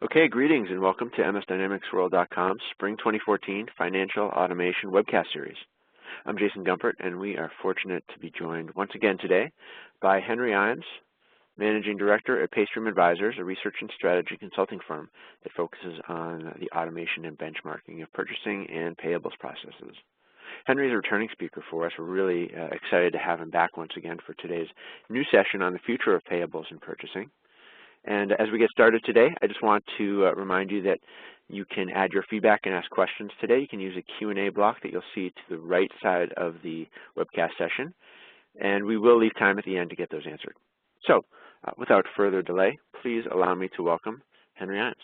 Okay, greetings and welcome to MSDynamicsWorld.com's Spring 2014 Financial Automation Webcast Series. I'm Jason Gumpert, and we are fortunate to be joined once again today by Henry Ijams, Managing Director at PayStream Advisors, a research and strategy consulting firm that focuses on the automation and benchmarking of purchasing and payables processes. Henry is a returning speaker for us. We're really excited to have him back once again for today's new session on the future of payables and purchasing. And as we get started today, I just want to remind you that you can add your feedback and ask questions today. You can use a Q&A block that you'll see to the right side of the webcast session, and we will leave time at the end to get those answered. So, without further delay, please allow me to welcome Henry Ijams.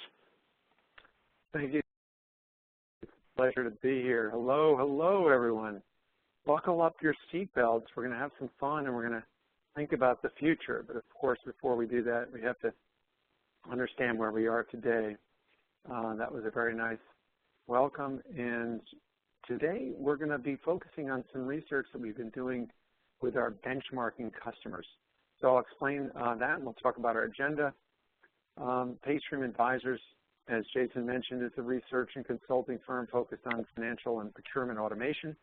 Thank you. It's a pleasure to be here. Hello, everyone. Buckle up your seatbelts. We're going to have some fun, and we're going to think about the future. But, of course, before we do that, we have to understand where we are today. That was a very nice welcome, and today we're going to be focusing on some research that we've been doing with our benchmarking customers. So I'll explain that, and we'll talk about our agenda. PayStream Advisors, as Jason mentioned, is a research and consulting firm focused on financial and procurement automation,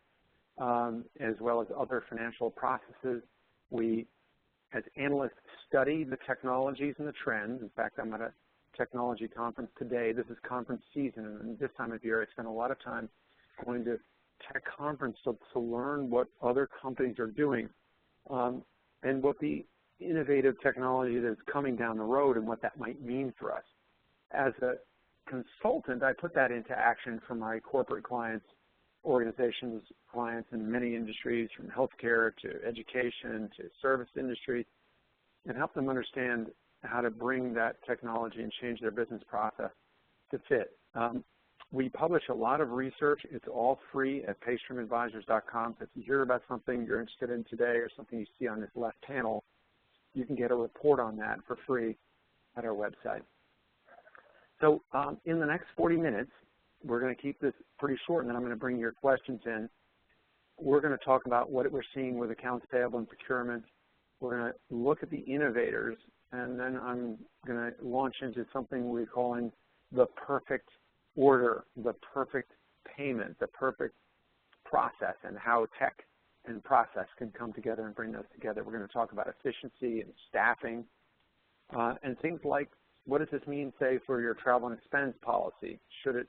as well as other financial processes. We, as analysts, study the technologies and the trends. In fact, I'm at a technology conference today. This is conference season, and this time of year I spend a lot of time going to tech conferences to learn what other companies are doing and what the innovative technology that's coming down the road and what that might mean for us. As a consultant, I put that into action for my corporate clients, organizations, clients in many industries, from healthcare to education to service industry, and help them understand how to bring that technology and change their business process to fit. We publish a lot of research. It's all free at paystreamadvisors.com. So if you hear about something you're interested in today or something you see on this left panel, you can get a report on that for free at our website. So in the next 40 minutes, we're going to keep this pretty short, and then I'm going to bring your questions in. We're going to talk about what we're seeing with accounts payable and procurement. We're going to look at the innovators, and then I'm going to launch into something we're calling the perfect order, the perfect payment, the perfect process, and how tech and process can come together and bring those together. We're going to talk about efficiency and staffing and things like, what does this mean, say, for your travel and expense policy? Should it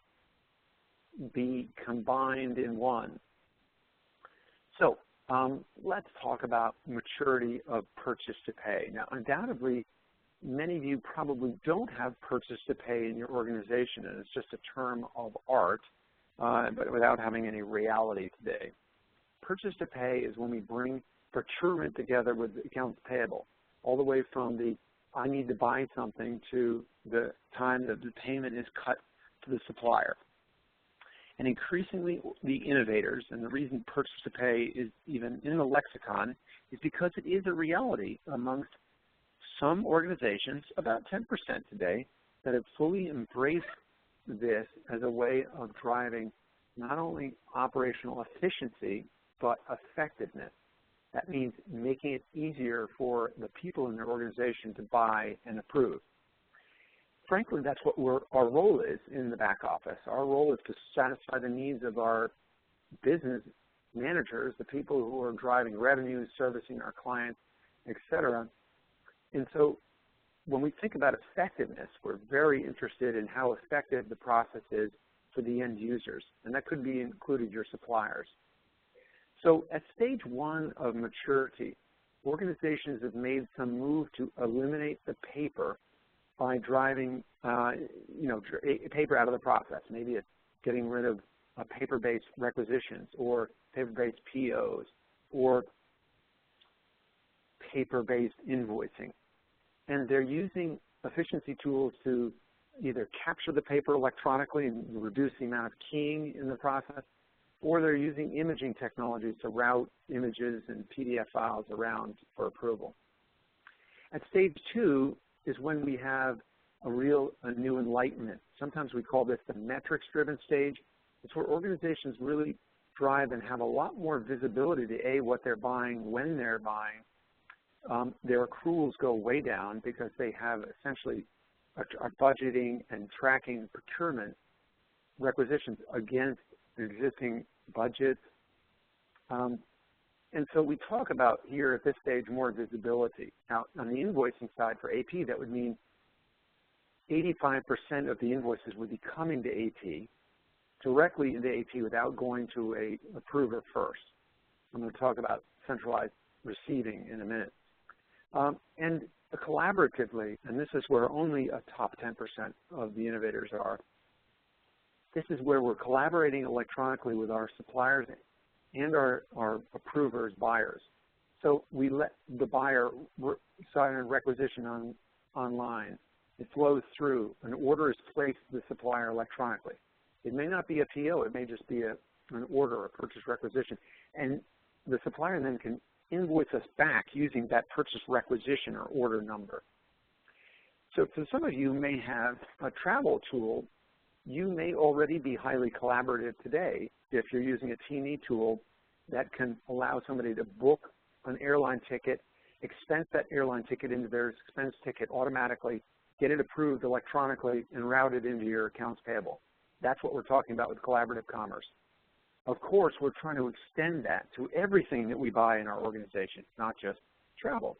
be combined in one? So let's talk about maturity of purchase to pay. Now, undoubtedly, many of you probably don't have purchase to pay in your organization, and it's just a term of art, but without having any reality today. Purchase to pay is when we bring procurement together with accounts payable, all the way from the I need to buy something to the time that the payment is cut to the supplier. And increasingly, the innovators, and the reason purchase to pay is even in the lexicon, is because it is a reality amongst some organizations, about 10% today, that have fully embraced this as a way of driving not only operational efficiency, but effectiveness. That means making it easier for the people in their organization to buy and approve. Frankly, that's what our role is in the back office. Our role is to satisfy the needs of our business managers, the people who are driving revenue, servicing our clients, et cetera. And so when we think about effectiveness, we're very interested in how effective the process is for the end users, and that could be included your suppliers. So at stage one of maturity, organizations have made some move to eliminate the paper by driving paper out of the process. Maybe it's getting rid of paper-based requisitions or paper-based POs or paper-based invoicing. And they're using efficiency tools to either capture the paper electronically and reduce the amount of keying in the process, or they're using imaging technologies to route images and PDF files around for approval. At stage two is when we have a new enlightenment. Sometimes we call this the metrics-driven stage. It's where organizations really drive and have a lot more visibility to A, what they're buying, when they're buying. Their accruals go way down because they have essentially are budgeting and tracking procurement requisitions against existing budgets. And so we talk about here at this stage more visibility. Now, on the invoicing side for AP, that would mean 85% of the invoices would be coming to AP, directly into AP without going to a approver first. I'm going to talk about centralized receiving in a minute. And collaboratively, and this is where only a top 10% of the innovators are, this is where we're collaborating electronically with our suppliers and our approvers, buyers. So we let the buyer sign a requisition online. It flows through. An order is placed to the supplier electronically. It may not be a PO. It may just be an order, a purchase requisition. And the supplier then can invoice us back using that purchase requisition or order number. So for some of you may have a travel tool. You may already be highly collaborative today if you're using a T&E tool that can allow somebody to book an airline ticket, expense that airline ticket into their expense ticket automatically, get it approved electronically, and route it into your accounts payable. That's what we're talking about with collaborative commerce. Of course, we're trying to extend that to everything that we buy in our organization, not just travel.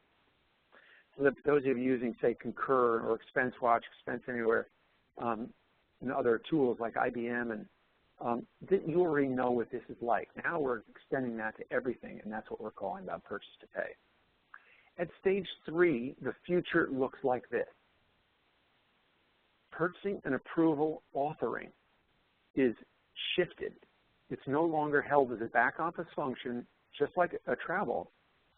So that those of you using, say, Concur or Expense Watch, Expense Anywhere, and other tools like IBM, and you already know what this is like. Now we're extending that to everything, and that's what we're calling about purchase to pay. At stage 3, the future looks like this. Purchasing and approval authoring is shifted. It's no longer held as a back office function, just like a travel.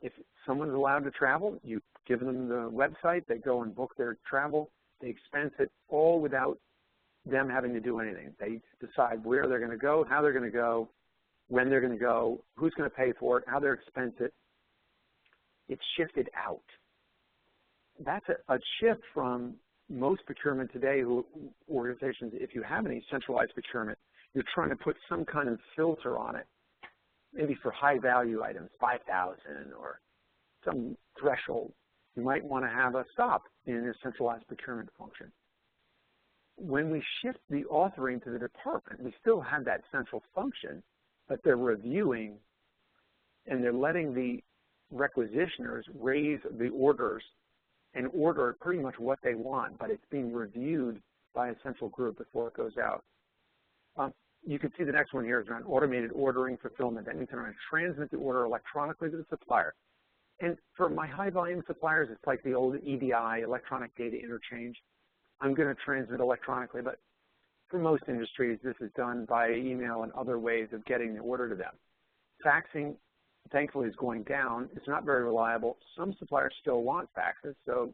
If someone's allowed to travel, you give them the website, they go and book their travel, they expense it all without them having to do anything. They decide where they're going to go, how they're going to go, when they're going to go, who's going to pay for it, how they're expense it. It's shifted out. That's a shift from most procurement today. Organizations, if you have any centralized procurement, you're trying to put some kind of filter on it, maybe for high value items, 5,000 or some threshold. You might want to have a stop in a centralized procurement function. When we shift the authoring to the department, we still have that central function, but they're reviewing and they're letting the requisitioners raise the orders and order pretty much what they want, but it's being reviewed by a central group before it goes out. You can see the next one here is around automated ordering fulfillment. That means I'm going to transmit the order electronically to the supplier. And for my high volume suppliers, it's like the old EDI, electronic data interchange. I'm going to transmit electronically, but for most industries, this is done by email and other ways of getting the order to them. Faxing, thankfully, is going down. It's not very reliable. Some suppliers still want faxes, so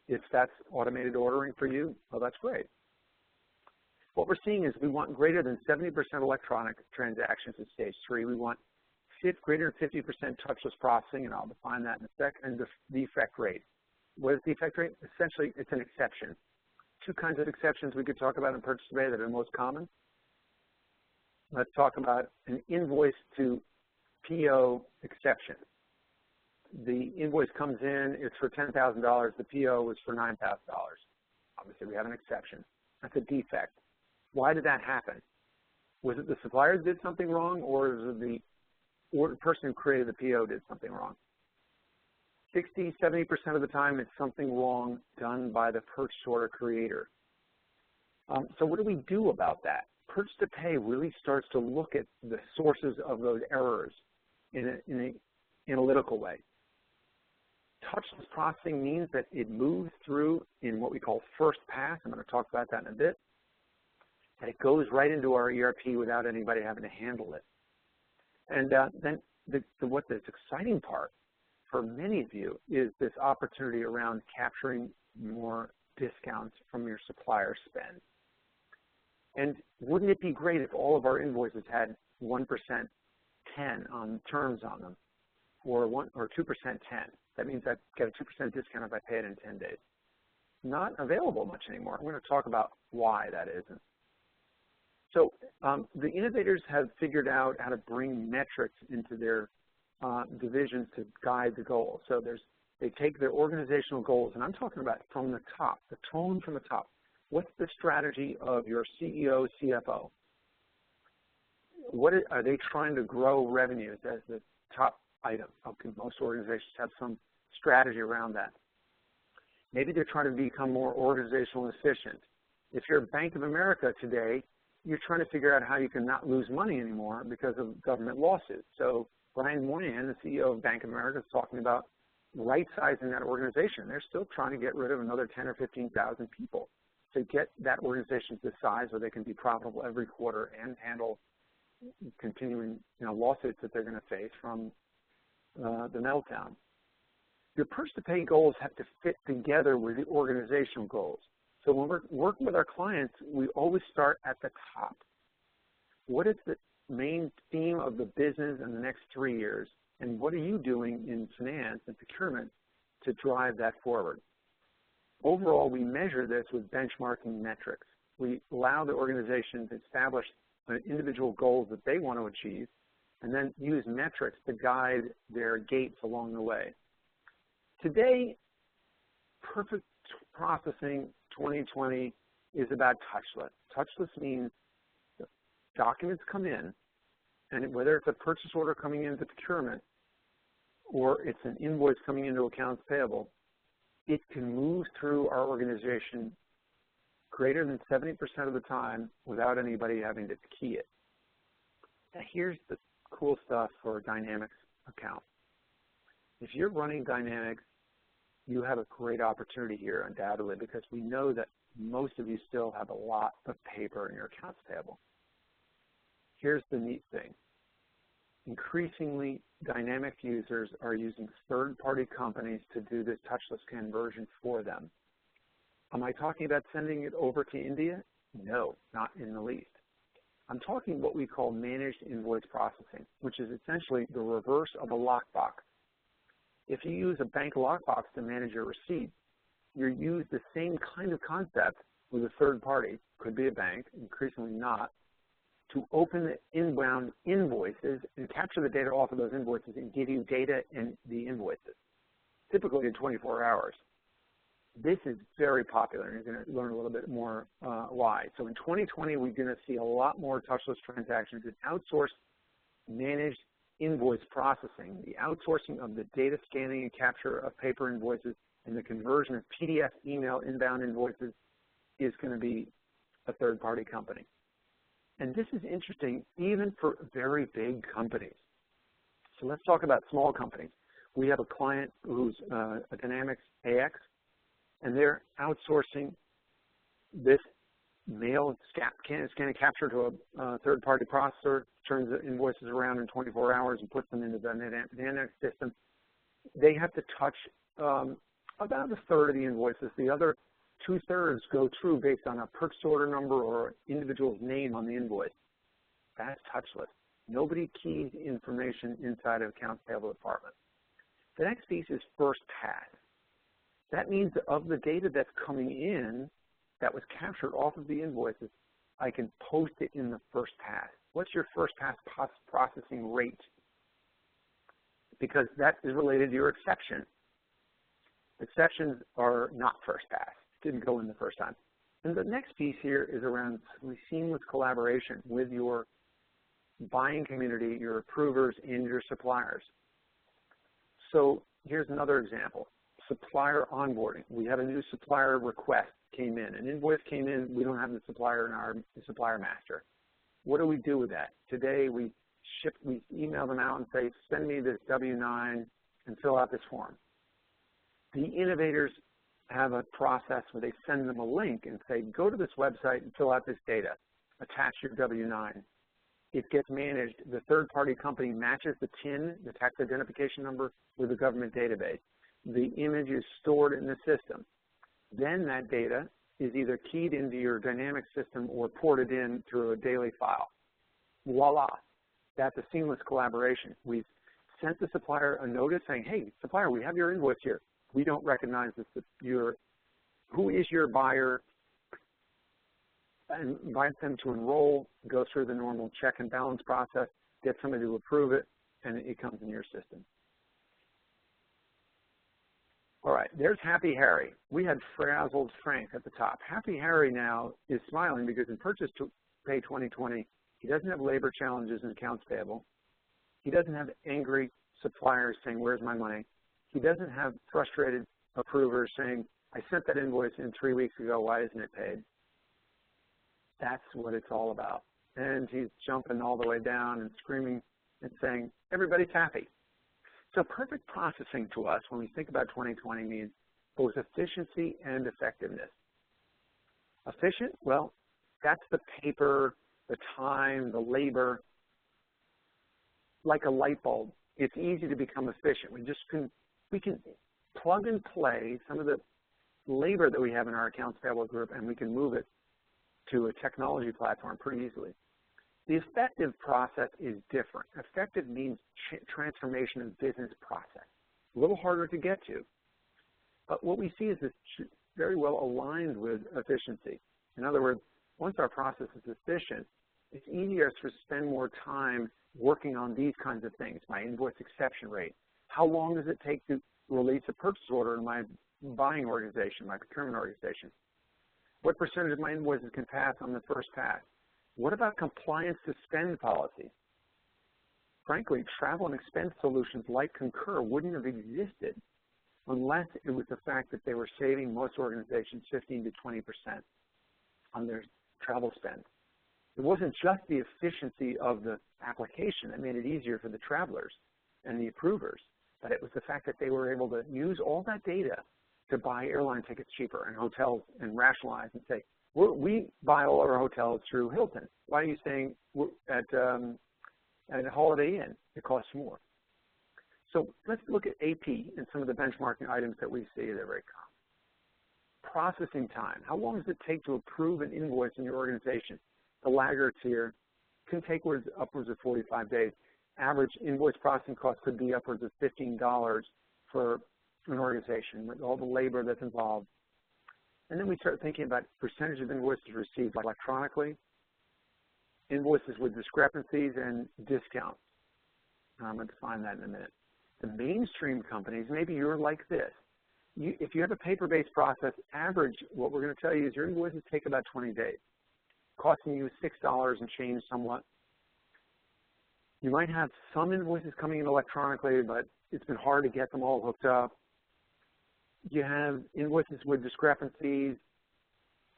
if that's automated ordering for you, well, that's great. What we're seeing is we want greater than 70% electronic transactions at stage 3. We want greater than 50% touchless processing, and I'll define that in a sec, and the defect rate. What is defect rate? Essentially, it's an exception. Two kinds of exceptions we could talk about in purchase to pay that are most common. Let's talk about an invoice to PO exception. The invoice comes in, it's for $10,000, the PO is for $9,000. Obviously, we have an exception. That's a defect. Why did that happen? Was it the supplier did something wrong, or was it the person who created the PO did something wrong? 60, 70% of the time, it's something wrong done by the purchase order creator. So what do we do about that? Purchase to pay really starts to look at the sources of those errors in an analytical way. Touchless processing means that it moves through in what we call first pass. I'm going to talk about that in a bit. And it goes right into our ERP without anybody having to handle it. And then what the exciting part for many of you is this opportunity around capturing more discounts from your supplier spend. And wouldn't it be great if all of our invoices had 1% 10 on terms on them, or 2% 10? That means I get a 2% discount if I pay it in 10 days. Not available much anymore. I'm going to talk about why that isn't. So the innovators have figured out how to bring metrics into their divisions to guide the goal. So there's They take their organizational goals, and I'm talking about from the top, the tone from the top. What's the strategy of your CEO, CFO? Are they trying to grow revenues as the top item? Okay, most organizations have some strategy around that. Maybe they're trying to become more organizational efficient. If you're Bank of America today, you're trying to figure out how you can not lose money anymore because of government lawsuits. So Brian Moynihan, the CEO of Bank of America, is talking about right-sizing that organization. They're still trying to get rid of another 10 or 15,000 people to get that organization to the size where they can be profitable every quarter and handle continuing lawsuits that they're going to face from the meltdown. Your purchase-to-pay goals have to fit together with the organizational goals. So when we're working with our clients, we always start at the top. What is the main theme of the business in the next 3 years? And what are you doing in finance and procurement to drive that forward? Overall, we measure this with benchmarking metrics. We allow the organization to establish individual goals that they want to achieve and then use metrics to guide their gates along the way. Today, perfect processing 2020 is about touchless. Touchless means documents come in, and whether it's a purchase order coming into procurement or it's an invoice coming into accounts payable, it can move through our organization greater than 70% of the time without anybody having to key it. Now here's the cool stuff for a Dynamics account. If you're running Dynamics, you have a great opportunity here undoubtedly, because we know that most of you still have a lot of paper in your accounts payable. Here's the neat thing. Increasingly, Dynamics users are using third-party companies to do this touchless conversion for them. Am I talking about sending it over to India? No, not in the least. I'm talking what we call managed invoice processing, which is essentially the reverse of a lockbox. If you use a bank lockbox to manage your receipts, you use the same kind of concept with a third party, could be a bank, increasingly not, to open the inbound invoices and capture the data off of those invoices and give you data in the invoices, typically in 24 hours. This is very popular, and you're going to learn a little bit more why. So in 2020, we're going to see a lot more touchless transactions and outsourced managed invoice processing. The outsourcing of the data scanning and capture of paper invoices and the conversion of PDF, email, inbound invoices is going to be a third-party company. And this is interesting even for very big companies. So let's talk about small companies. We have a client who's a Dynamics AX, and they're outsourcing this mail scan and capture to a third-party processor, turns the invoices around in 24 hours and puts them into the Dynamics system. They have to touch about a third of the invoices. The other 2/3 go through based on a purchase order number or individual's name on the invoice. That's touchless. Nobody keys information inside of accounts payable department. The next piece is first pass. That means that of the data that's coming in that was captured off of the invoices, I can post it in the first pass. What's your first pass processing rate? Because that is related to your exception. Exceptions are not first pass. Didn't go in the first time. And the next piece here is around seamless collaboration with your buying community, your approvers, and your suppliers. So here's another example. Supplier onboarding. We have a new supplier request came in. An invoice came in. We don't have the supplier in our supplier master. What do we do with that? Today we email them out and say, send me this W-9 and fill out this form. The Innovators have a process where they send them a link and say, go to this website and fill out this data. Attach your W-9. It gets managed. The third-party company matches the TIN, the tax identification number, with the government database. The image is stored in the system. Then that data is either keyed into your Dynamics system or ported in through a daily file. Voila. That's a seamless collaboration. We've sent the supplier a notice saying, hey, supplier, we have your invoice here. We don't recognize this. Who is your buyer? And invite them to enroll, go through the normal check and balance process, get somebody to approve it, and it comes in your system. All right, there's Happy Harry. We had Frazzled Frank at the top. Happy Harry now is smiling because in Purchase to Pay 2020, he doesn't have labor challenges in accounts payable. He doesn't have angry suppliers saying, where's my money? He doesn't have frustrated approvers saying, I sent that invoice in 3 weeks ago, why isn't it paid? That's what it's all about. And he's jumping all the way down and screaming and saying, everybody's happy. So perfect processing to us when we think about 2020 means both efficiency and effectiveness. Efficient, well, that's the paper, the time, the labor. Like a light bulb, it's easy to become efficient. We can plug and play some of the labor that we have in our accounts payable group, and we can move it to a technology platform pretty easily. The effective process is different. Effective means transformation of business process. A little harder to get to. But what we see is it's very well aligned with efficiency. In other words, once our process is efficient, it's easier to spend more time working on these kinds of things. My invoice exception rate. How long does it take to release a purchase order in my buying organization, my procurement organization? What percentage of my invoices can pass on the first pass? What about compliance to spend policy? Frankly, travel and expense solutions like Concur wouldn't have existed unless it was the fact that they were saving most organizations 15 to 20% on their travel spend. It wasn't just the efficiency of the application that made it easier for the travelers and the approvers, but it was the fact that they were able to use all that data to buy airline tickets cheaper and hotels and rationalize and say, we buy all our hotels through Hilton. Why are you staying at a Holiday Inn? It costs more. So let's look at AP and some of the benchmarking items that we see that are very common. Processing time. How long does it take to approve an invoice in your organization? The laggards here can take upwards of 45 days. Average invoice processing cost could be upwards of $15 for an organization with all the labor that's involved. And then we start thinking about percentage of invoices received electronically, invoices with discrepancies, and discounts. I'm going to define that in a minute. The mainstream companies, maybe you're like this. If you have a paper-based process, average, what we're going to tell you is your invoices take about 20 days, costing you $6 and change somewhat. You might have some invoices coming in electronically, but it's been hard to get them all hooked up. You have invoices with discrepancies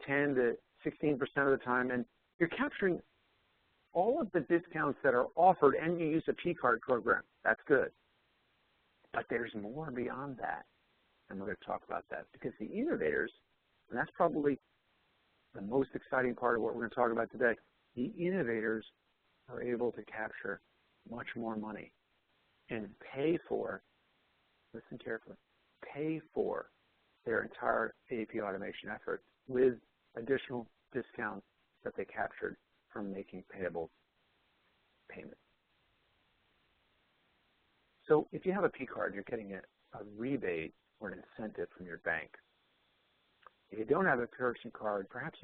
10 to 16% of the time, and you're capturing all of the discounts that are offered, and you use a P-card program. That's good. But there's more beyond that, and we're going to talk about that because the innovators, and that's probably the most exciting part of what we're going to talk about today, the innovators are able to capture much more money and pay for, listen carefully, pay for their entire AP automation efforts with additional discounts that they captured from making payable payments. So if you have a P card, you're getting a rebate or an incentive from your bank. If you don't have a purchasing card, perhaps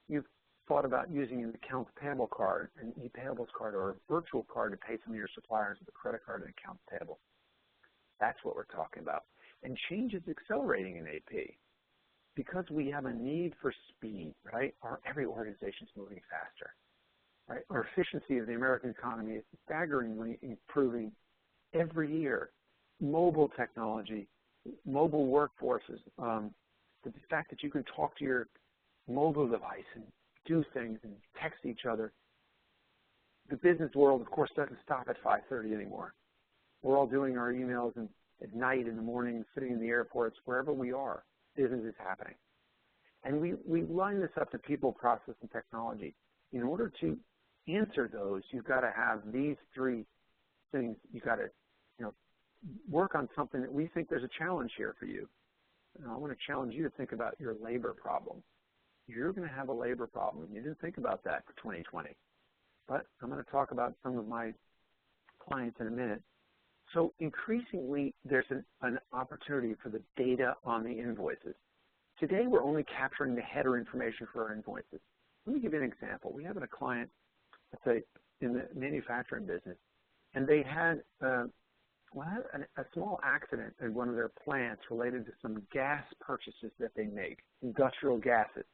you've thought about using an accounts payable card, an e-payables card, or a virtual card to pay some of your suppliers with a credit card and accounts payable. That's what we're talking about. And change is accelerating in AP because we have a need for speed, right? Every organization is moving faster, right? Our efficiency of the American economy is staggeringly improving every year. Mobile technology, mobile workforces, the fact that you can talk to your mobile device and do things and text each other. The business world, of course, doesn't stop at 5:30 anymore. We're all doing our emails and at night, in the morning, sitting in the airports, wherever we are, business is happening. And we line this up to people, process, and technology. In order to answer those, you've got to have these three things. You've got to work on something that we think there's a challenge here for you. And I want to challenge you to think about your labor problem. You're going to have a labor problem. You didn't think about that for 2020. But I'm going to talk about some of my clients in a minute. So increasingly, there's an opportunity for the data on the invoices. Today, we're only capturing the header information for our invoices. Let me give you an example. We have a client, let's say, in the manufacturing business, and they had a Well, a small accident in one of their plants related to some gas purchases that they make, industrial gases.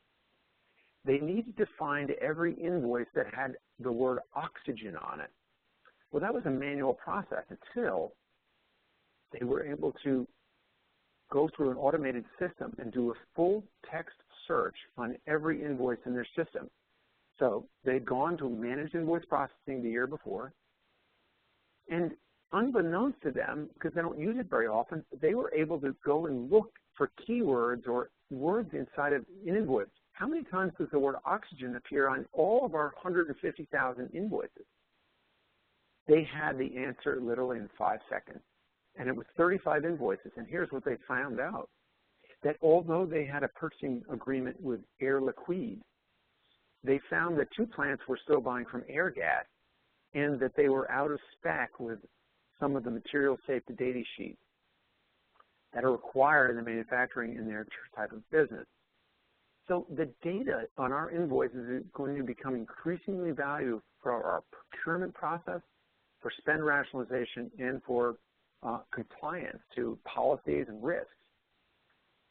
They needed to find every invoice that had the word oxygen on it. Well, that was a manual process until they were able to go through an automated system and do a full text search on every invoice in their system. So they'd gone to managed invoice processing the year before, and unbeknownst to them, because they don't use it very often, they were able to go and look for keywords or words inside of an invoice. How many times does the word oxygen appear on all of our 150,000 invoices? They had the answer literally in 5 seconds, and it was 35 invoices. And here's what they found out, that although they had a purchasing agreement with Air Liquide, they found that 2 plants were still buying from Air Gas, and that they were out of spec with some of the material safety data sheets that are required in the manufacturing in their type of business. So the data on our invoices is going to become increasingly valuable for our procurement process, for spend rationalization, and for compliance to policies and risks.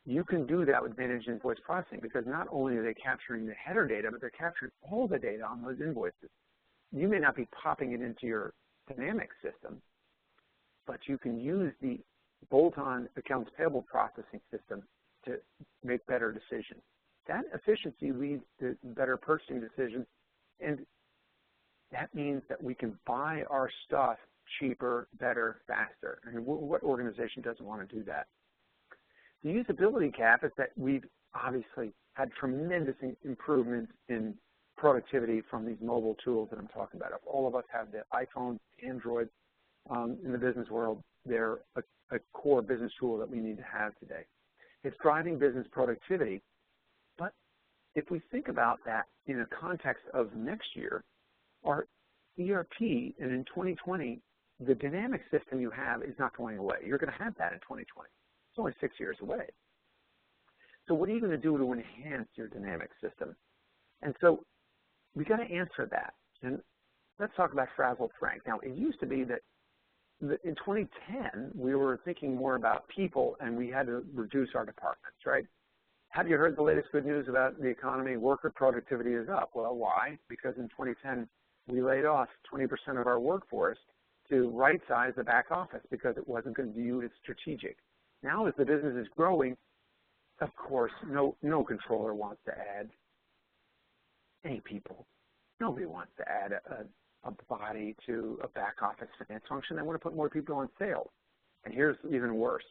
You can do that with managed invoice processing because not only are they capturing the header data, but they're capturing all the data on those invoices. You may not be popping it into your dynamic system, but you can use the bolt-on accounts payable processing system to make better decisions. That efficiency leads to better purchasing decisions, and that means that we can buy our stuff cheaper, better, faster. And what organization doesn't want to do that? The usability gap is that we've obviously had tremendous improvements in productivity from these mobile tools that I'm talking about. If all of us have the iPhone, Android in the business world, they're a core business tool that we need to have today. It's driving business productivity, but if we think about that in a context of next year, our ERP, and in 2020, the dynamic system you have is not going away. You're going to have that in 2020. It's only 6 years away. So what are you going to do to enhance your dynamic system? And so we got to answer that. And let's talk about Frazzled Frank. Now, it used to be that in 2010, we were thinking more about people and we had to reduce our departments, right? Have you heard the latest good news about the economy? Worker productivity is up. Well, why? Because in 2010, we laid off 20% of our workforce to right-size the back office because it wasn't going to be viewed as strategic. Now, as the business is growing, of course, no controller wants to add any people. Nobody wants to add a body to a back office finance function. They want to put more people on sales. And here's even worse.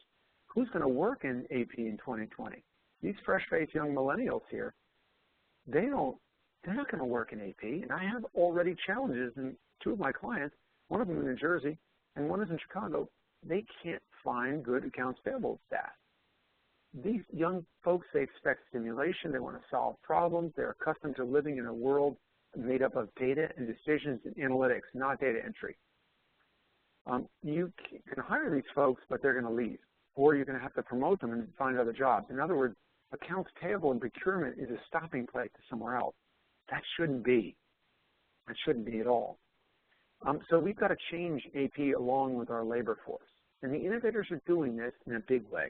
Who's going to work in AP in 2020? These fresh-faced young millennials here, they're not going to work in AP. And I have already challenges in 2 of my clients, one of them in New Jersey and one is in Chicago. They can't find good accounts payable staff. These young folks, they expect stimulation. They want to solve problems. They're accustomed to living in a world made up of data and decisions and analytics, not data entry. You can hire these folks, but they're going to leave, or you're going to have to promote them and find other jobs. In other words, accounts payable and procurement is a stopping place to somewhere else. That shouldn't be. That shouldn't be at all. So we've got to change AP along with our labor force. And the innovators are doing this in a big way.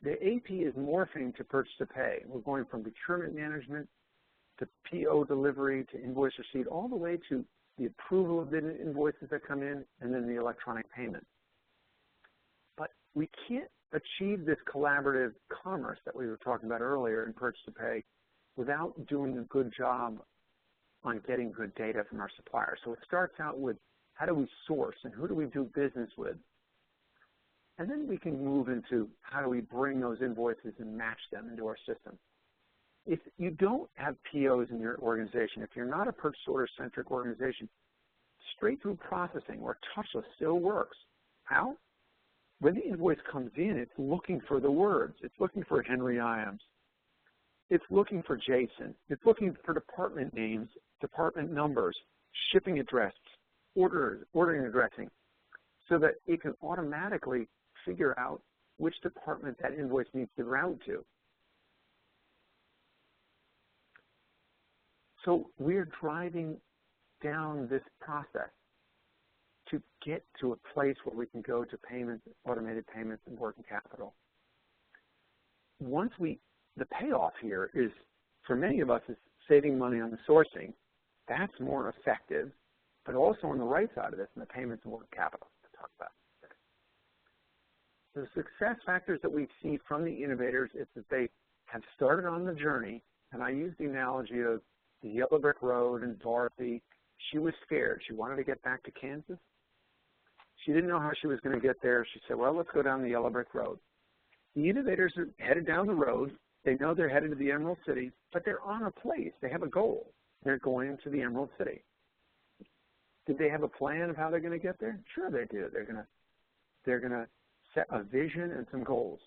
The AP is morphing to purchase to pay. We're going from procurement management to PO delivery to invoice receipt, all the way to the approval of the invoices that come in and then the electronic payment. But we can't achieve this collaborative commerce that we were talking about earlier in purchase to pay without doing a good job on getting good data from our suppliers. So it starts out with how do we source and who do we do business with? And then we can move into how do we bring those invoices and match them into our system. If you don't have POs in your organization, if you're not a purchase order-centric organization, straight-through processing or touchless still works. How? When the invoice comes in, it's looking for the words. It's looking for Henry Ijams. It's looking for Jason. It's looking for department names, department numbers, shipping address, ordering addressing, so that it can automatically figure out which department that invoice needs to route to. So we're driving down this process to get to a place where we can go to payments, automated payments, and working capital. The payoff here is, for many of us, is saving money on the sourcing. That's more effective, but also on the right side of this, in the payments and working capital to talk about. The success factors that we see from the innovators is that they have started on the journey, and I use the analogy of the yellow brick road and Dorothy. She was scared. She wanted to get back to Kansas. She didn't know how she was going to get there. She said, well, let's go down the yellow brick road. The innovators are headed down the road. They know they're headed to the Emerald City, but they're on a place. They have a goal. They're going to the Emerald City. Did they have a plan of how they're going to get there? Sure they do. They're going to set a vision and some goals.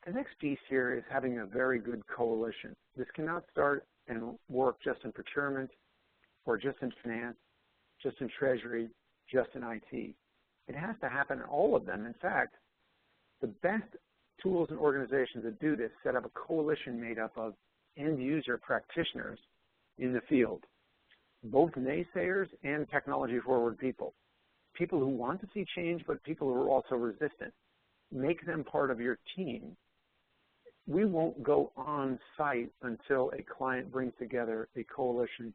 The next piece here is having a very good coalition. This cannot start and work just in procurement or just in finance, just in treasury, just in IT. It has to happen in all of them. In fact, the best tools and organizations that do this set up a coalition made up of end-user practitioners in the field, both naysayers and technology-forward people who want to see change, but people who are also resistant. Make them part of your team. We won't go on site until a client brings together a coalition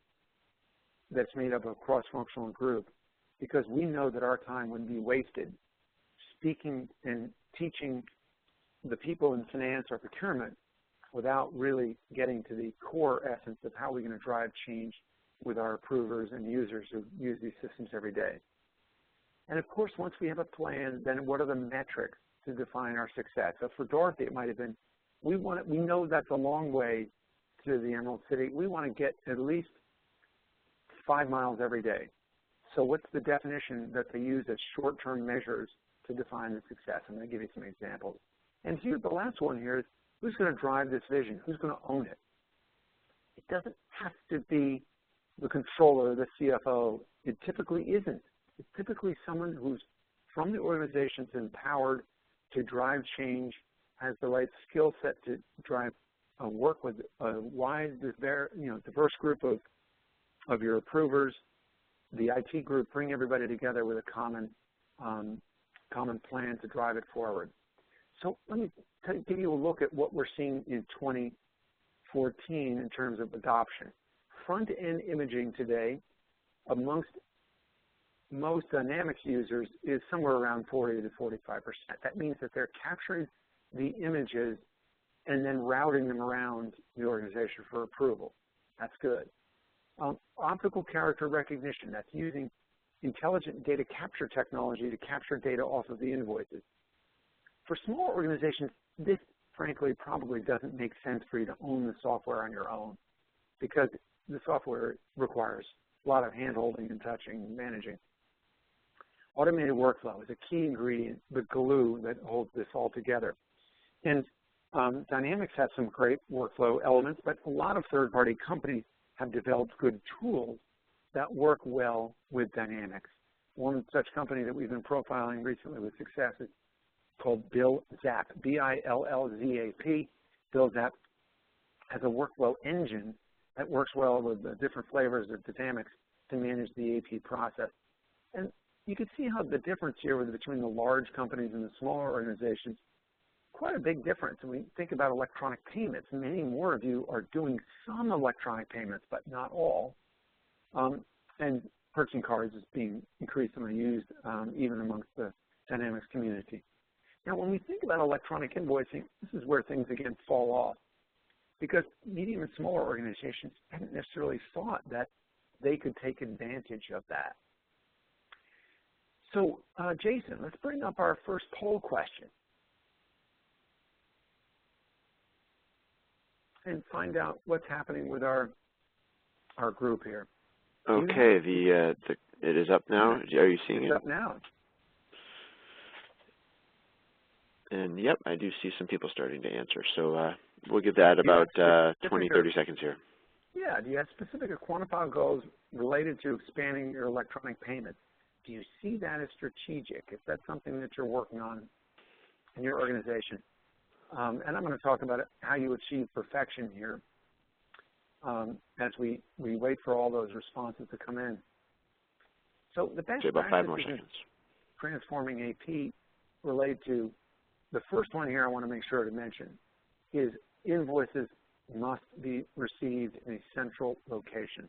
that's made up of a cross-functional group, because we know that our time would be wasted speaking and teaching the people in finance or procurement without really getting to the core essence of how we're going to drive change with our approvers and users who use these systems every day. And of course, once we have a plan, then what are the metrics to define our success? So for Dorothy, it might have been, we know that's a long way to the Emerald City. We want to get at least 5 miles every day. So what's the definition that they use as short-term measures to define the success? I'm going to give you some examples. And here, the last one here is, who's going to drive this vision? Who's going to own it? It doesn't have to be the controller, the CFO. It typically isn't. It's typically someone who's from the organization, is empowered to drive change, has the right skill set to drive work with a wide, diverse group of your approvers. The IT group, bring everybody together with a common plan to drive it forward. So let me give you a look at what we're seeing in 2014 in terms of adoption. Front-end imaging today, amongst most Dynamics users, is somewhere around 40 to 45%. That means that they're capturing the images and then routing them around the organization for approval. That's good. Optical character recognition, that's using intelligent data capture technology to capture data off of the invoices. For small organizations, this frankly probably doesn't make sense for you to own the software on your own, because the software requires a lot of hand-holding and touching and managing. Automated workflow is a key ingredient, the glue that holds this all together. And Dynamics has some great workflow elements, but a lot of third-party companies have developed good tools that work well with Dynamics. One such company that we've been profiling recently with success is called BillZap, B-I-L-L-Z-A-P. BillZap has a workflow engine that works well with the different flavors of Dynamics to manage the AP process. And you can see how the difference here between the large companies and the smaller organizations, quite a big difference. When we think about electronic payments, many more of you are doing some electronic payments, but not all. And purchasing cards is being increasingly used even amongst the Dynamics community. Now, when we think about electronic invoicing, this is where things again fall off, because medium and smaller organizations haven't necessarily thought that they could take advantage of that. So, Jason, let's bring up our first poll question and find out what's happening with our group here. Okay, it is up now. Are you seeing it? It's up now. And yep, I do see some people starting to answer. So we'll give that about 20, 30 seconds here. Yeah, do you have specific or quantifiable goals related to expanding your electronic payments? Do you see that as strategic? Is that something that you're working on in your organization? And I'm going to talk about how you achieve perfection here as we wait for all those responses to come in. So the best Okay, about 5 more practices in seconds. transforming AP relate to, the first one here I want to make sure to mention is invoices must be received in a central location.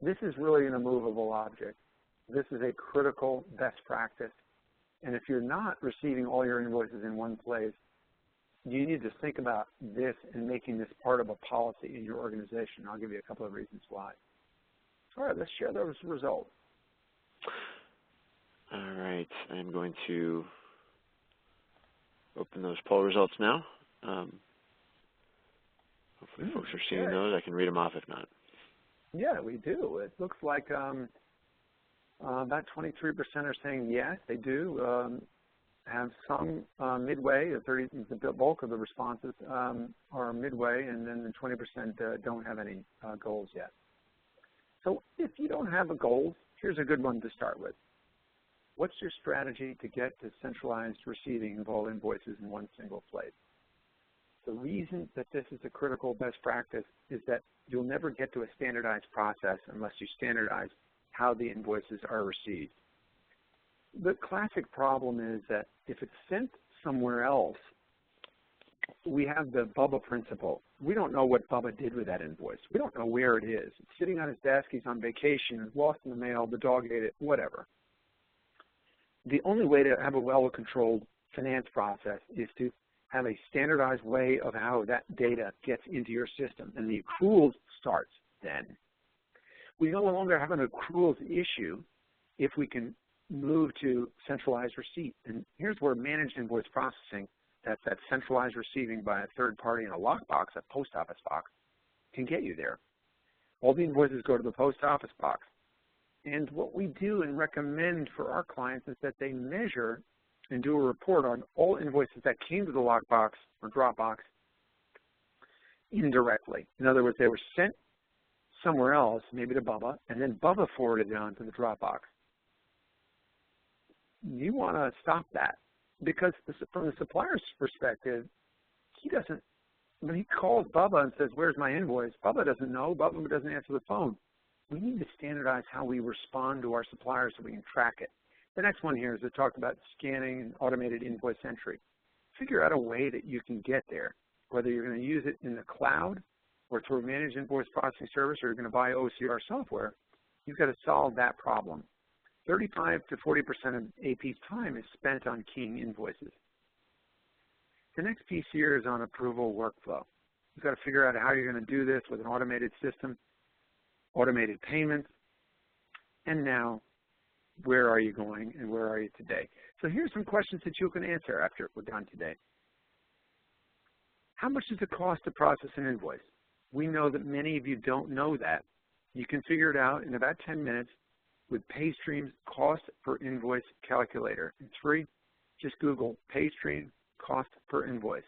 This is really an immovable object. This is a critical best practice. And if you're not receiving all your invoices in one place, you need to think about this and making this part of a policy in your organization. I'll give you a couple of reasons why. All right, let's share those results. All right, I'm going to open those poll results now. Hopefully folks are seeing those. I can read them off if not. Yeah, we do. It looks like about 23% are saying yes, they do have some midway. The bulk of the responses are midway, and then the 20% don't have any goals yet. So if you don't have a goal, here's a good one to start with. What's your strategy to get to centralized receiving of all invoices in one single place? The reason that this is a critical best practice is that you'll never get to a standardized process unless you standardize how the invoices are received. The classic problem is that if it's sent somewhere else, we have the Bubba principle. We don't know what Bubba did with that invoice. We don't know where it is. It's sitting on his desk, he's on vacation, it's lost in the mail, the dog ate it, whatever. The only way to have a well-controlled finance process is to have a standardized way of how that data gets into your system, and the accruals starts then. We no longer have an accruals issue if we can move to centralized receipt. And here's where managed invoice processing, that's that centralized receiving by a third party in a lockbox, a post office box, can get you there. All the invoices go to the post office box. And what we do and recommend for our clients is that they measure and do a report on all invoices that came to the lockbox or Dropbox indirectly. In other words, they were sent somewhere else, maybe to Bubba, and then Bubba forwarded it on to the Dropbox. You want to stop that because from the supplier's perspective, he doesn't, when he calls Bubba and says, where's my invoice, Bubba doesn't know, Bubba doesn't answer the phone. We need to standardize how we respond to our suppliers so we can track it. The next one here is to talk about scanning and automated invoice entry. Figure out a way that you can get there, whether you're going to use it in the cloud or through a managed invoice processing service, or you're going to buy OCR software. You've got to solve that problem. 35 to 40% of AP's time is spent on keying invoices. The next piece here is on approval workflow. You've got to figure out how you're going to do this with an automated system, automated payments, and now where are you going and where are you today? So here's some questions that you can answer after we're done today. How much does it cost to process an invoice? We know that many of you don't know that. You can figure it out in about 10 minutes with PayStream's cost per invoice calculator. It's free. Just Google PayStream cost per invoice.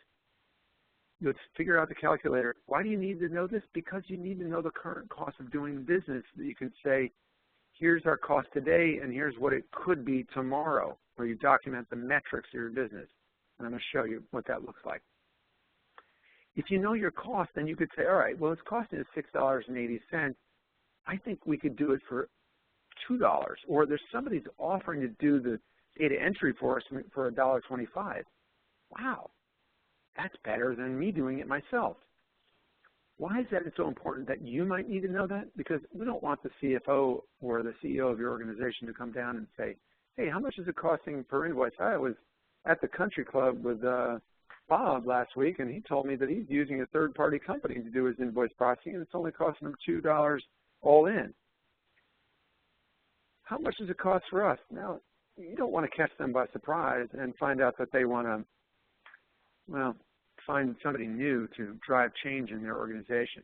You'll figure out the calculator. Why do you need to know this? Because you need to know the current cost of doing business. That you can say, here's our cost today, and here's what it could be tomorrow, where you document the metrics of your business. And I'm going to show you what that looks like. If you know your cost, then you could say, all right, well, it's costing us $6.80. I think we could do it for $2, or there's somebody who's offering to do the data entry for us for $1.25. Wow, that's better than me doing it myself. Why is that so important that you might need to know that? Because we don't want the CFO or the CEO of your organization to come down and say, hey, how much is it costing per invoice? I was at the country club with Bob last week, and he told me that he's using a third-party company to do his invoice processing, and it's only costing him $2 all in. How much does it cost for us? Now, you don't want to catch them by surprise and find out that they want to, well, find somebody new to drive change in their organization.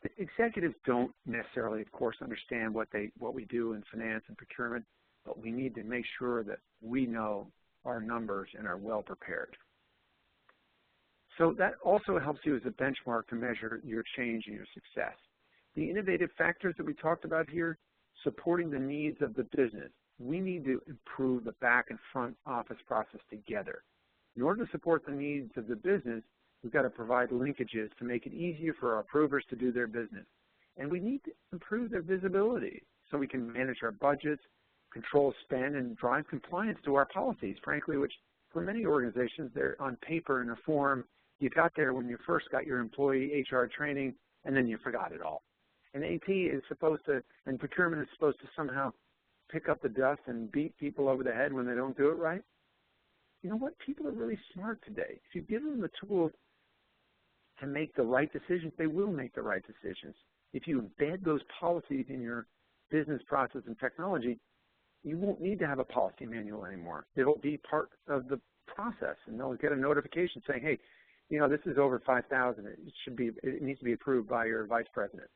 The executives don't necessarily, of course, understand what we do in finance and procurement, but we need to make sure that we know our numbers and are well prepared. So that also helps you as a benchmark to measure your change and your success. The innovative factors that we talked about here, supporting the needs of the business. We need to improve the back and front office process together. In order to support the needs of the business, we've got to provide linkages to make it easier for our approvers to do their business. And we need to improve their visibility so we can manage our budgets, control spend, and drive compliance to our policies, frankly, which for many organizations, they're on paper in a form. You got there when you first got your employee HR training, and then you forgot it all. And AP is supposed to, and procurement is supposed to somehow pick up the dust and beat people over the head when they don't do it right. You know what? People are really smart today. If you give them the tools to make the right decisions, they will make the right decisions. If you embed those policies in your business process and technology, you won't need to have a policy manual anymore. It'll be part of the process, and they'll get a notification saying, hey, you know, this is over 5,000. It needs to be approved by your vice president.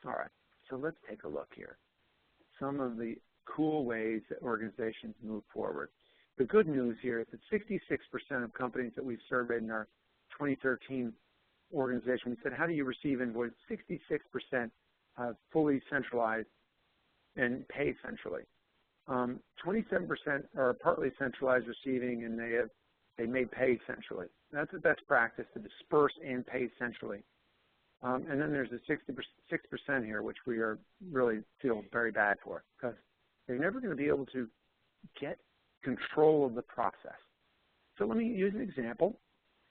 All right, so let's take a look here. Some of the cool ways that organizations move forward. The good news here is that 66% of companies that we've surveyed in our 2013 organization, we said, how do you receive invoice? 66% have fully centralized and pay centrally. 27% are partly centralized receiving, and they may pay centrally. That's the best practice, to disperse and pay centrally. And then there's a 6% here, which we really feel very bad for, because they're never going to be able to get control of the process. So let me use an example.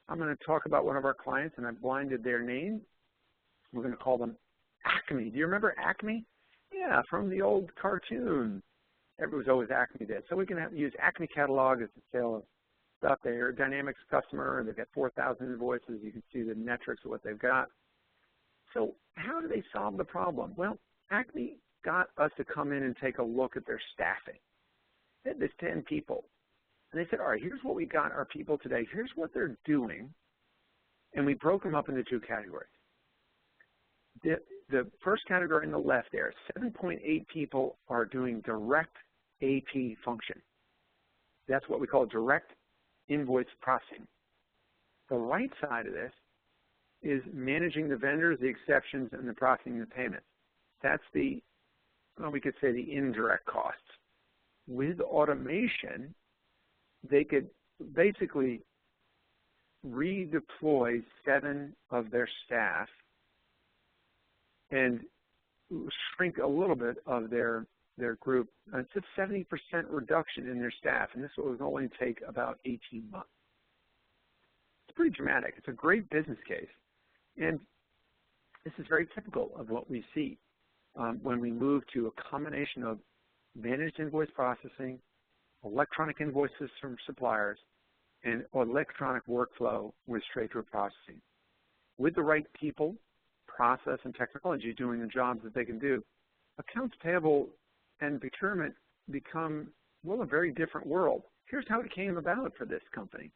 I'm going to talk about one of our clients, and I've blinded their name. We're going to call them Acme. Do you remember Acme? Yeah, from the old cartoon. It was always Acme did. So we can use Acme Catalog as the sale of stuff. They're a Dynamics customer, and they've got 4,000 invoices. You can see the metrics of what they've got. So how do they solve the problem? Well, Acme got us to come in and take a look at their staffing. They had this 10 people. And they said, all right, here's what we got our people today. Here's what they're doing. And we broke them up into two categories. The first category on the left there, 7.8 people are doing direct AP function. That's what we call direct invoice processing. The right side of this is managing the vendors, the exceptions, and the processing of the payments. That's the, well, we could say the indirect costs. With automation, they could basically redeploy 7 of their staff and shrink a little bit of their group. It's a 70% reduction in their staff, and this will only take about 18 months. It's pretty dramatic. It's a great business case. And this is very typical of what we see when we move to a combination of managed invoice processing, electronic invoices from suppliers, and electronic workflow with straight-through processing. With the right people, process, and technology doing the jobs that they can do, accounts payable and procurement become, well, a very different world. Here's how it came about for this company.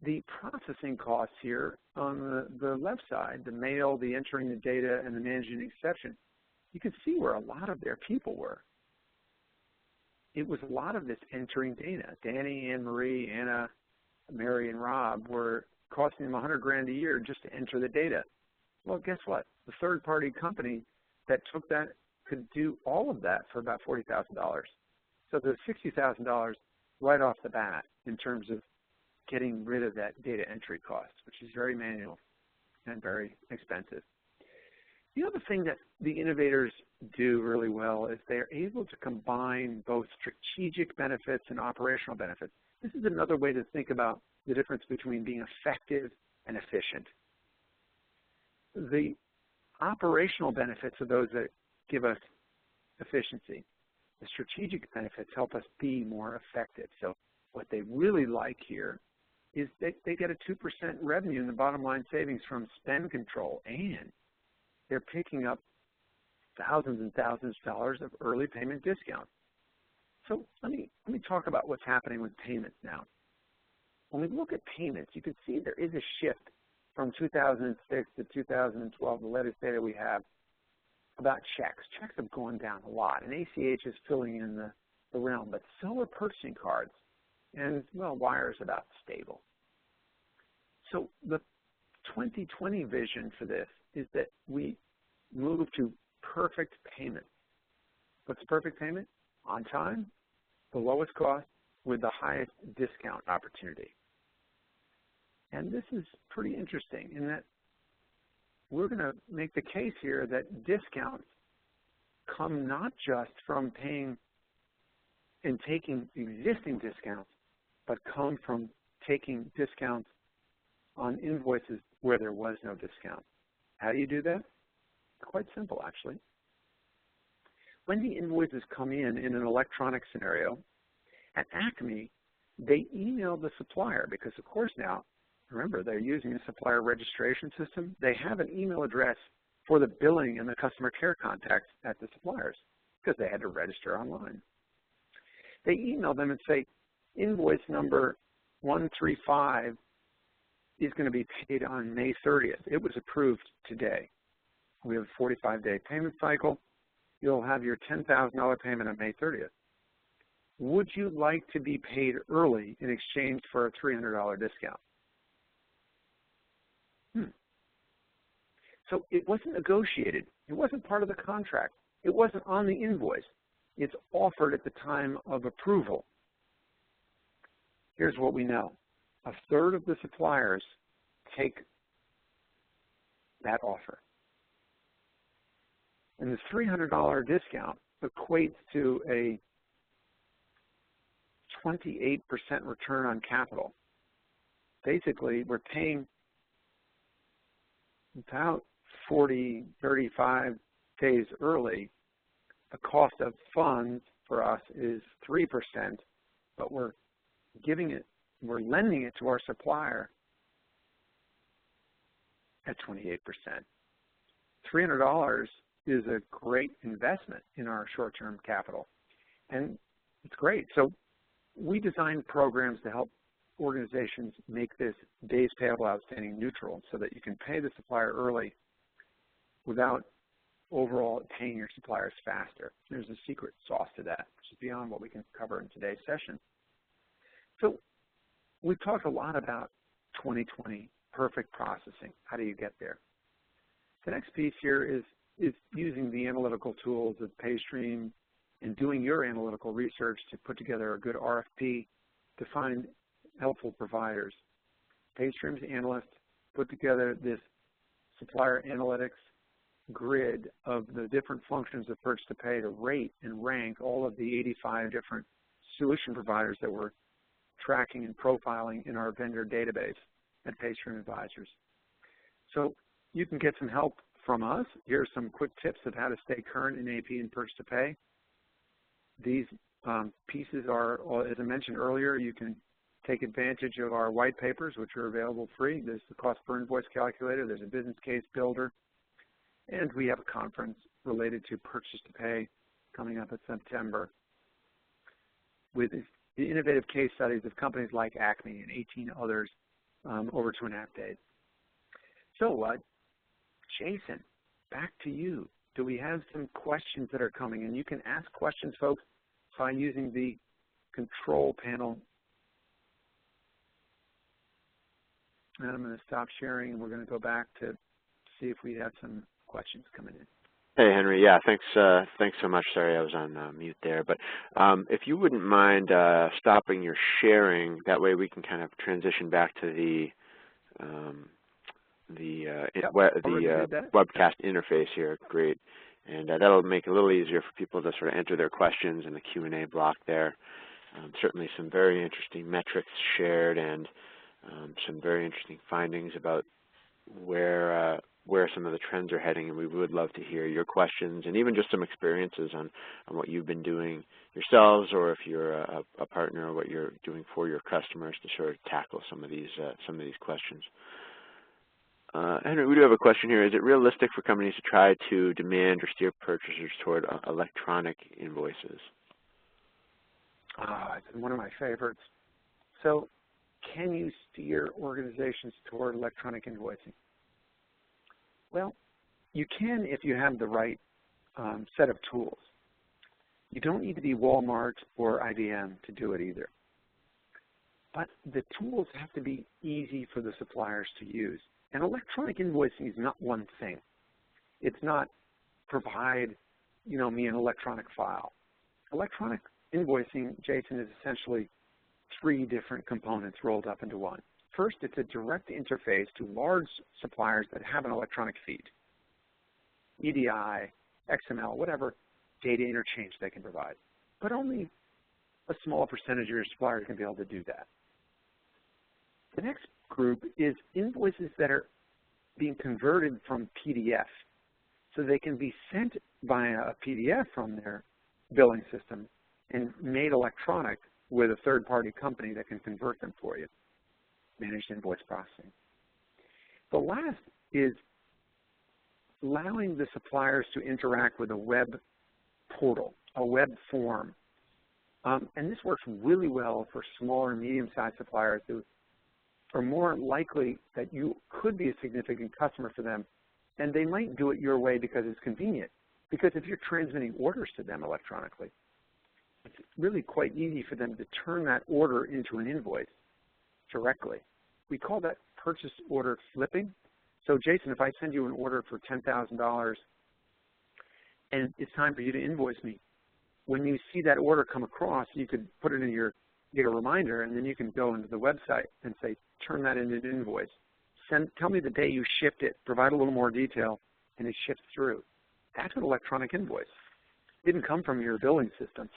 The processing costs here on the left side, the mail, the entering the data, and the managing the exception, you can see where a lot of their people were. It was a lot of this entering data. Danny, Anne Marie, Anna, Mary, and Rob were costing them $100,000 a year just to enter the data. Well, guess what? The third-party company that took that could do all of that for about $40,000. So there's $60,000 right off the bat in terms of getting rid of that data entry cost, which is very manual and very expensive. The other thing that the innovators do really well is they're able to combine both strategic benefits and operational benefits. This is another way to think about the difference between being effective and efficient. The operational benefits are those that give us efficiency. The strategic benefits help us be more effective. So what they really like here is they get a 2% revenue in the bottom line savings from spend control, and they're picking up thousands and thousands of dollars of early payment discounts. So let me talk about what's happening with payments now. When we look at payments, you can see there is a shift from 2006 to 2012, the latest data we have, about checks. Checks have gone down a lot, and ACH is filling in the realm, but so are purchasing cards. And, well, wire is about stable. So the 2020 vision for this is that we move to perfect payment. What's perfect payment? On time, the lowest cost, with the highest discount opportunity. And this is pretty interesting in that we're going to make the case here that discounts come not just from paying and taking existing discounts, but come from taking discounts on invoices where there was no discount. How do you do that? Quite simple, actually. When the invoices come in an electronic scenario, at Acme, they email the supplier because, of course, now, remember, they're using a supplier registration system. They have an email address for the billing and the customer care contacts at the suppliers because they had to register online. They email them and say, invoice number 135 is going to be paid on May 30th. It was approved today. We have a 45-day payment cycle. You'll have your $10,000 payment on May 30th. Would you like to be paid early in exchange for a $300 discount? So it wasn't negotiated. It wasn't part of the contract. It wasn't on the invoice. It's offered at the time of approval. Here's what we know. A third of the suppliers take that offer. And the $300 discount equates to a 28% return on capital. Basically, we're paying about 40, 35 days early. The cost of funds for us is 3%, but we're lending it to our supplier at 28%. $300 is a great investment in our short-term capital, and it's great. So we designed programs to help organizations make this days payable outstanding neutral so that you can pay the supplier early without overall paying your suppliers faster. There's a secret sauce to that, which is beyond what we can cover in today's session. So we've talked a lot about 2020 perfect processing. How do you get there? The next piece here is using the analytical tools of PayStream and doing your analytical research to put together a good RFP to find helpful providers. PayStream's analysts put together this supplier analytics grid of the different functions of purchase to pay to rate and rank all of the 85 different solution providers that we're tracking and profiling in our vendor database at PayStream Advisors. So you can get some help from us. Here's some quick tips of how to stay current in AP and purchase to pay. These pieces are, as I mentioned earlier, you can take advantage of our white papers, which are available free. There's the cost per invoice calculator. There's a business case builder. And we have a conference related to purchase to pay coming up in September with the innovative case studies of companies like Acme and 18 others over 2.5 days. So, Jason, back to you. Do we have some questions that are coming? And you can ask questions, folks, by using the control panel. And I'm going to stop sharing, and we're going to go back to see if we have some questions coming in. Hey, Henry. Yeah, thanks so much. Sorry, I was on mute there. But if you wouldn't mind stopping your sharing, that way we can kind of transition back to the webcast interface here. Great. And that'll make it a little easier for people to sort of enter their questions in the Q&A block there. Certainly some very interesting metrics shared and some very interesting findings about where some of the trends are heading, and we would love to hear your questions and even just some experiences on what you've been doing yourselves, or if you're a partner, what you're doing for your customers to sort of tackle some of these questions. Henry, we do have a question here. Is it realistic for companies to try to demand or steer purchasers toward electronic invoices? It's one of my favorites. So, can you steer organizations toward electronic invoicing? Well, you can if you have the right set of tools. You don't need to be Walmart or IBM to do it either. But the tools have to be easy for the suppliers to use. And electronic invoicing is not one thing. It's not provide, me an electronic file. Electronic invoicing, Jason, is essentially 3 different components rolled up into one. First, it's a direct interface to large suppliers that have an electronic feed, EDI, XML, whatever data interchange they can provide. But only a small percentage of your suppliers can be able to do that. The next group is invoices that are being converted from PDF. So they can be sent via a PDF from their billing system and made electronic with a third-party company that can convert them for you, managed invoice processing. The last is allowing the suppliers to interact with a web portal, a web form. And this works really well for smaller and medium-sized suppliers who are more likely that you could be a significant customer for them, and they might do it your way because it's convenient. Because if you're transmitting orders to them electronically, it's really quite easy for them to turn that order into an invoice directly. We call that purchase order flipping. So Jason, if I send you an order for $10,000 and it's time for you to invoice me, when you see that order come across, you could put it in your, get a reminder, and then you can go into the website and say, turn that into an invoice. Tell me the day you shipped it, provide a little more detail, and it ships through. That's an electronic invoice. It didn't come from your billing system.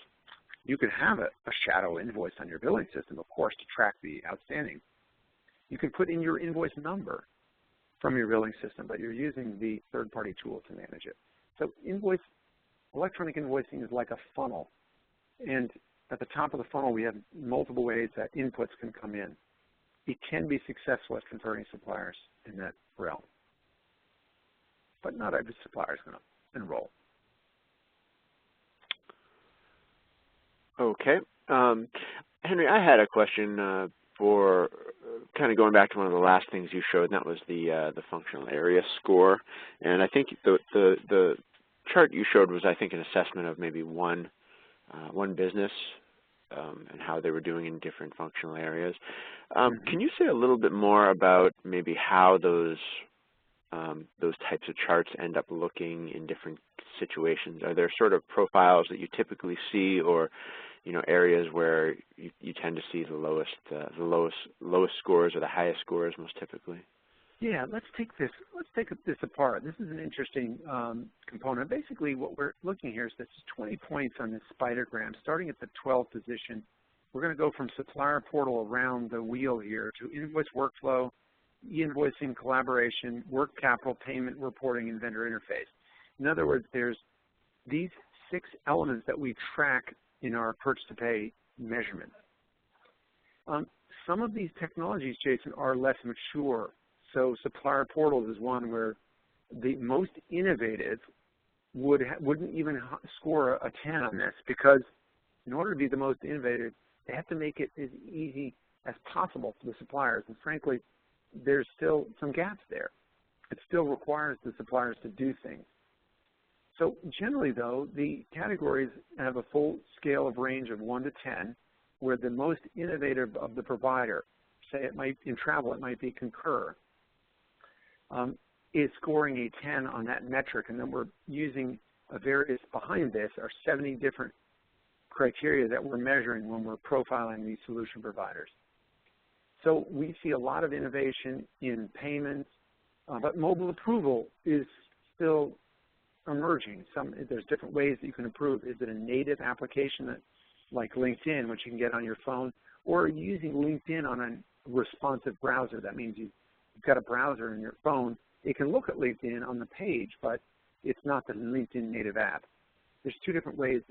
You could have a shadow invoice on your billing system, of course, to track the outstanding. You can put in your invoice number from your billing system, but you're using the third-party tool to manage it. So electronic invoicing is like a funnel. And at the top of the funnel, we have multiple ways that inputs can come in. It can be successful at converting suppliers in that realm. But not every supplier is going to enroll. Okay. Henry, I had a question for kind of going back to one of the last things you showed, and that was the functional area score. And I think the chart you showed was, I think, an assessment of maybe one business and how they were doing in different functional areas. Can you say a little bit more about maybe how those types of charts end up looking in different situations? Are there sort of profiles that you typically see, or areas where you tend to see the lowest scores or the highest scores most typically? Yeah, let's take this apart. This is an interesting component. Basically, what we're looking here is this is 20 points on this spidergram, starting at the 12th position. We're going to go from supplier portal around the wheel here to invoice workflow, e-invoicing, collaboration, work capital, payment, reporting, and vendor interface. In other words, there's these 6 elements that we track in our purchase-to-pay measurement. Some of these technologies, Jason, are less mature. So supplier portals is one where the most innovative wouldn't even score a 10 on this, because in order to be the most innovative, they have to make it as easy as possible for the suppliers. And frankly, there's still some gaps there. It still requires the suppliers to do things. So generally, though, the categories have a full scale of range of 1 to 10, where the most innovative of the provider, say it might, in travel, it might be Concur, is scoring a 10 on that metric. And then we're using behind this are 70 different criteria that we're measuring when we're profiling these solution providers. So we see a lot of innovation in payments, but mobile approval is still emerging. There's different ways that you can improve. Is it a native application like LinkedIn, which you can get on your phone, or are you using LinkedIn on a responsive browser? That means you've got a browser in your phone. It can look at LinkedIn on the page, but it's not the LinkedIn native app. There's 2 different ways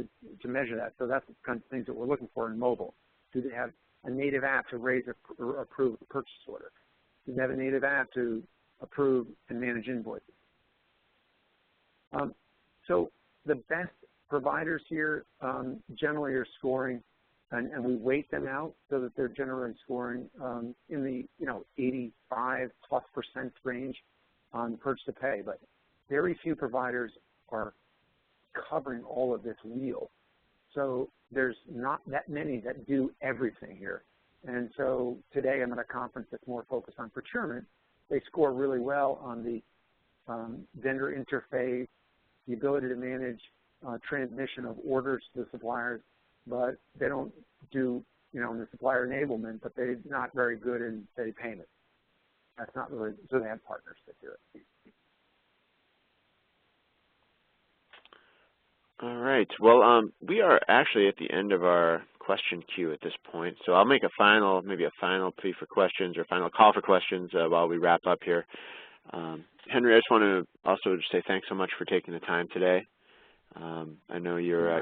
to measure that. So that's the kinds of things that we're looking for in mobile. Do they have a native app to raise or approve a purchase order? Do they have a native app to approve and manage invoices? So the best providers here generally are scoring, and we weight them out so that they're generally scoring in the 85+% range on purchase to pay. But very few providers are covering all of this wheel. So there's not that many that do everything here. And so today I'm at a conference that's more focused on procurement. They score really well on the vendor interface, the ability to manage transmission of orders to the suppliers, but they don't do you know, in the supplier enablement, but they're not very good in, say, payments. That's not really, so they have partners that do it. All right. Well, we are actually at the end of our question queue at this point, so I'll make a final, maybe a final plea for questions or final call for questions while we wrap up here. Henry, I just want to also just say thanks so much for taking the time today. I know your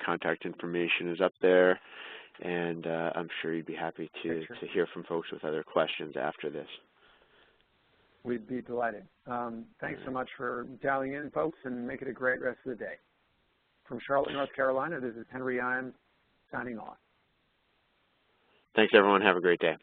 contact information is up there, and I'm sure you'd be happy to hear from folks with other questions after this. We'd be delighted. Thanks so much for dialing in, folks, and make it a great rest of the day. From Charlotte, North Carolina, this is Henry Ijams signing off. Thanks, everyone. Have a great day.